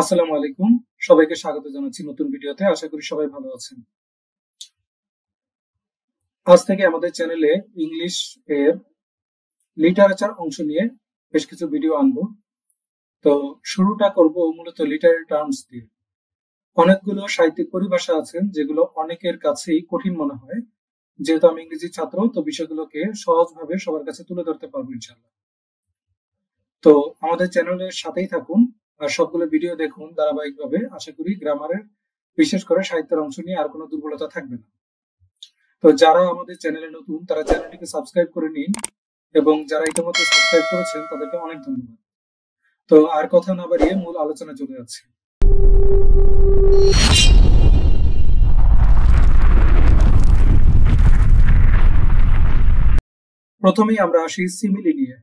আসসালামু আলাইকুম। সবাইকে স্বাগত জানাচ্ছি নতুন ভিডিওতে। আশা করি সবাই ভালো আছেন। আজ থেকে আমাদের চ্যানেলে ইংলিশ এর লিটারেচার অংশ নিয়ে বেশ কিছু ভিডিও আনবো। তো শুরুটা করব মূলত লিটারেরি টার্মস দিয়ে। অনেকগুলো সাহিত্যিক পরিভাষা আছে যেগুলো অনেকের কাছেই কঠিন মনে হয়। যেহেতু আমি ইংরেজি ছাত্র, তো বিষয়গুলোকে সহজভাবে সবার কাছে তুলে ধরতে পারবো ইনশাআল্লাহ। তো আমাদের চ্যানেলের সাথেই থাকুন আর সবগুলো ভিডিও দেখুন ধারাবাহিকভাবে। আশা করি গ্রামারের, বিশেষ করে সাহিত্যের অংশ নিয়ে আর কোনো দুর্বলতা থাকবে না। তো যারা আমাদের চ্যানেলে নতুন তারা চ্যানেলটিকে সাবস্ক্রাইব করে নিন, এবং যারা ইতিমধ্যে সাবস্ক্রাইব করেছেন তাদেরকে অনেক ধন্যবাদ। তো আর কথা না বাড়িয়ে মূল আলোচনা চলে যাচ্ছে। প্রথমেই আমরা আসি সিমিলি নিয়ে।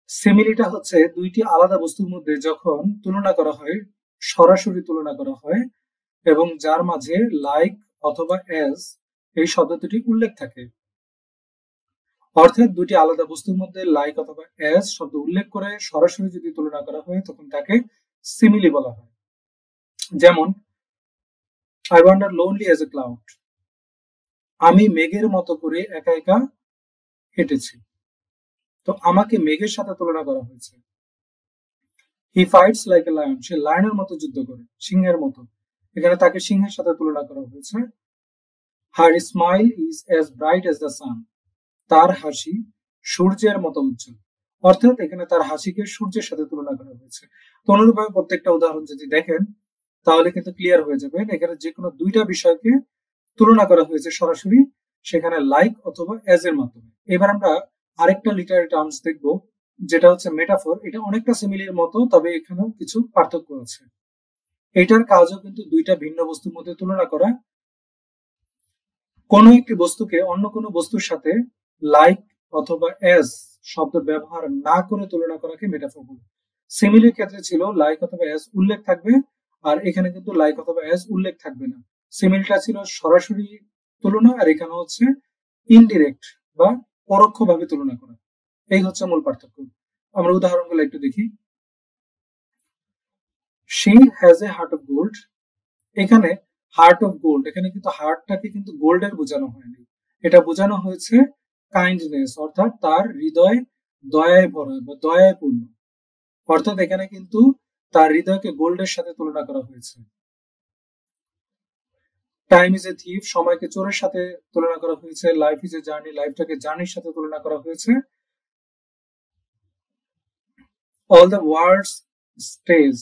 সিমিলিটা হচ্ছে দুইটি আলাদা বস্তুর মধ্যে যখন তুলনা করা হয়, সরাসরি তুলনা করা হয়, এবং যার মাঝে লাইক অথবা অ্যাজ এই শব্দ দুটি উল্লেখ থাকে। অর্থাৎ দুটি আলাদা বস্তুর মধ্যে লাইক অথবা অ্যাজ শব্দ উল্লেখ করে সরাসরি যদি তুলনা করা হয় তখন তাকে সিমিলি বলা হয়। যেমন, I wonder lonely as a cloud. আমি মেঘের মতো করে একা একা হেঁটেছি। তো আমাকে মেঘের সাথে তুলনা করা হয়েছে। হি ফাইটস লাইক এ লায়ন। সে লায়নের মতো যুদ্ধ করে, সিংহের মতো। এখানে তাকে সিংহের সাথে তুলনা করা হয়েছে। Her smile is as bright as the sun. তার হাসি সূর্যের মতো উজ্জ্বল। অর্থাৎ এখানে তার হাসিকে সূর্যের সাথে তুলনা করা হয়েছে। তো অনুরূপভাবে প্রত্যেকটা উদাহরণ যদি দেখেন তাহলে কিন্তু ক্লিয়ার হয়ে যাবে এখানে যে কোনো দুইটা বিষয়কে তুলনা করা হয়েছে সরাসরি, সেখানে লাইক অথবা অ্যাজ এর মাধ্যমে। এবার আমরা আরেকটা লিটারি টার্মস দেখবো, যেটা হচ্ছে মেটাফোর। এটা অনেকটা সিমিলির মতো, তবে এখানেও কিছু পার্থক্য আছে। এটার কাজও কিন্তু দুইটা ভিন্ন বস্তুর মধ্যে তুলনা করা। কোনো একটি বস্তুকে অন্য কোনো বস্তুর সাথে লাইক অথবা অ্যাজ শব্দ ব্যবহার না করে তুলনা করাকে মেটাফোর বলে। সিমিলির ক্ষেত্রে ছিল লাইক অথবা অ্যাজ উল্লেখ থাকবে, আর এখানে কিন্তু লাইক অথবা অ্যাজ উল্লেখ থাকবে না। সিমিলটা ছিল সরাসরি তুলনা, আর এখানে হচ্ছে ইনডিরেক্ট বা পরোক্ষভাবে তুলনা করা। এই হচ্ছে মূল পার্থক্য। আমরা উদাহরণগুলো একটু দেখি। She has a heart of gold. এখানে হার্ট অফ গোল্ড, এখানে কিন্তু হার্টটাকে কিন্তু গোল্ডের বোঝানো হয়নি। এটা বোঝানো হয়েছে কাইন্ডনেস, অর্থাৎ তার হৃদয় দয়ায় ভরা বা দয়ায় পূর্ণ। অর্থাৎ এখানে কিন্তু তার হৃদয়কে গোল্ডের সাথে তুলনা করা হয়েছে। Time is a thief. সময়কে চোরের সাথে তুলনা করা হয়েছে। Life is a journey. লাইফটাকে জার্নির সাথে তুলনা করা হয়েছে। All the world's stage.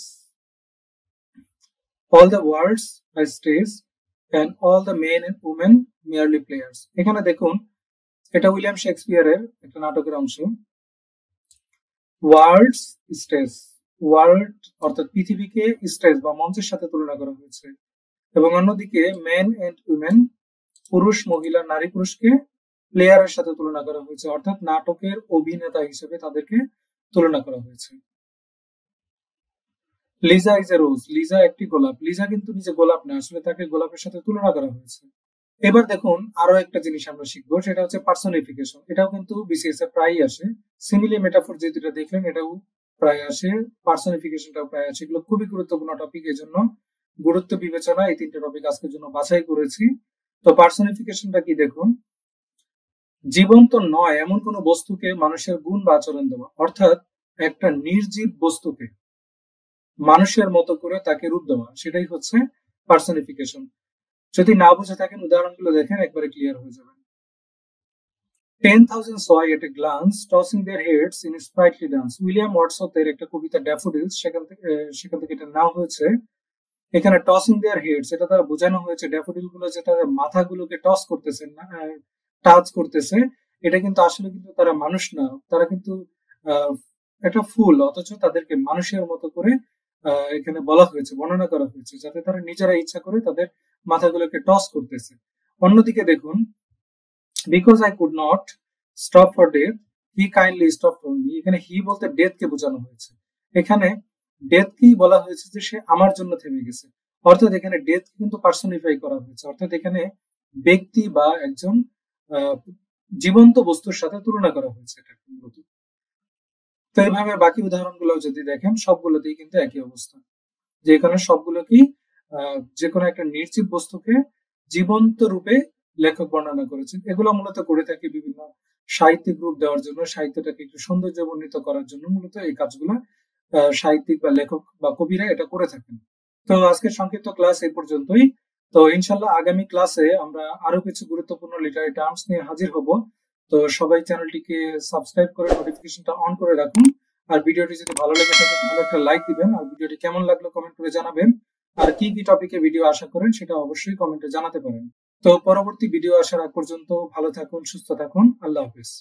all the words are stage and all the men and women merely players। এখানে দেখুন, এটা উইলিয়াম শেক্সপিয়ারের একটা নাটকের অংশ। ওয়ার্ল্ডস স্টেজ, ওয়ার্ল্ড অর্থাৎ পৃথিবীকে স্টেজ বা মঞ্চের সাথে তুলনা করা হয়েছে, এবং অন্যদিকে মেন এন্ড উইমেন, পুরুষ মহিলা নারী পুরুষকে প্লেয়ারের সাথে তুলনা করা হয়েছে, অর্থাৎ নাটকের অভিনেতা হিসেবে তাদেরকে তুলনা করা হয়েছে। লিজা ইজ এ রোজ। লিজা একটি গোলাপ। লিজা কিন্তু নিজে গোলাপ না, আসলে তাকে গোলাপের সাথে তুলনা করা হয়েছে। এবার দেখুন আরো একটা জিনিস আমরা শিখবো, সেটা হচ্ছে পার্সনিফিকেশন। এটাও কিন্তু বিসিএস এ প্রায়ই আসে। সিমিলি মেটাফোর যে দুটো দেখলেন এটাও প্রায় আসে, পার্সনিফিকেশনটাও প্রায় আসে। এগুলো খুবই গুরুত্বপূর্ণ টপিক, এই জন্য গুরুত্ব বিবেচনা এই তিনটে টপিক আজকের জন্য বাছাই করেছি। তো পার্সনিফিকেশনটা কি দেখুন, জীবন্ত নয় এমন কোনো বস্তুকে মানুষের গুণ বা আচরণ দেওয়া, অর্থাৎ একটা নির্জীব বস্তুকে মানুষের মতো করে তাকে রূপ দেওয়া, সেটাই হচ্ছে পার্সনিফিকেশন। যদি না বুঝে থাকেন উদাহরণগুলো দেখেন, একবারে ক্লিয়ার হয়ে যাবে। 10,000 saw at a glance, tossing their heads in sprightly dance। William ওয়ার্ডসওয়ার্থের একটা কবিতা ড্যাফোডিলস, সেখান থেকে এটা নেওয়া হয়েছে। এখানে টসিং দেয়ার হেডস, এটা দ্বারা বোঝানো হয়েছে ড্যাফোডিল গুলো যে তাদের মাথাগুলোকে টস করতেছে, না টাচ করতেছে। এটা কিন্তু আসলে কিন্তু তারা মানুষ না, তারা কিন্তু একটা ফুল, অথচ তাদেরকে মানুষের মতো করে এখানে বলা হয়েছে, বর্ণনা করা হয়েছে, যাতে তারা নিজেরা ইচ্ছা করে তাদের মাথাগুলোকে টস করতেছে। অন্যদিকে দেখুন, because I could not stop for death, he kindly stop for me. এখানে হি বলতে ডেথ কে বোঝানো হয়েছে। এখানে ডেথ কেই বলা হয়েছে যে সে আমার জন্য থেমে গেছে, অর্থাৎ এখানে ডেথ কিন্তু পার্সনিফাই করা হয়েছে, অর্থাৎ এখানে ব্যক্তি বা একজন জীবন্ত বস্তুর সাথে তুলনা করা হয়েছে এটা মূলত। তো এইভাবে বাকি উদাহরণগুলো যদি দেখেন সবগুলোতেই কিন্তু একই অবস্থা। যে এখানে সবগুলোকেই যে কোনো একটা নির্জীব বস্তুকে জীবন্ত রূপে লেখক বর্ণনা করেছেন। এগুলো মূলত করে থাকে বিভিন্ন সাহিত্যিক রূপ দেওয়ার জন্য, সাহিত্যটাকে একটু সৌন্দর্যমণ্ডিত করার জন্য মূলত এই কাজগুলো সাহিত্যিক বা লেখক বা কবিরা এটা করে থাকেন। তো আজকের সংক্ষিপ্ত ক্লাস এই পর্যন্তই। তো ইনশাল্লাহ আগামী ক্লাসে আমরা আরো কিছু গুরুত্বপূর্ণ লিটারি টার্মস নিয়ে হাজির হব। তো সবাই চ্যানেলটিকে সাবস্ক্রাইব করে নোটিফিকেশনটা অন করে রাখুন। আর ভিডিওটি যদি ভালো লেগে থাকে তাহলে একটা লাইক দিবেন, আর ভিডিওটি কেমন লাগলো কমেন্ট করে জানাবেন। আর কি কি টপিকে ভিডিও আশা করেন সেটা অবশ্যই কমেন্টে জানাতে পারেন। তো পরবর্তী ভিডিও আসার আগ পর্যন্ত ভালো থাকুন, সুস্থ থাকুন। আল্লাহ হাফেজ।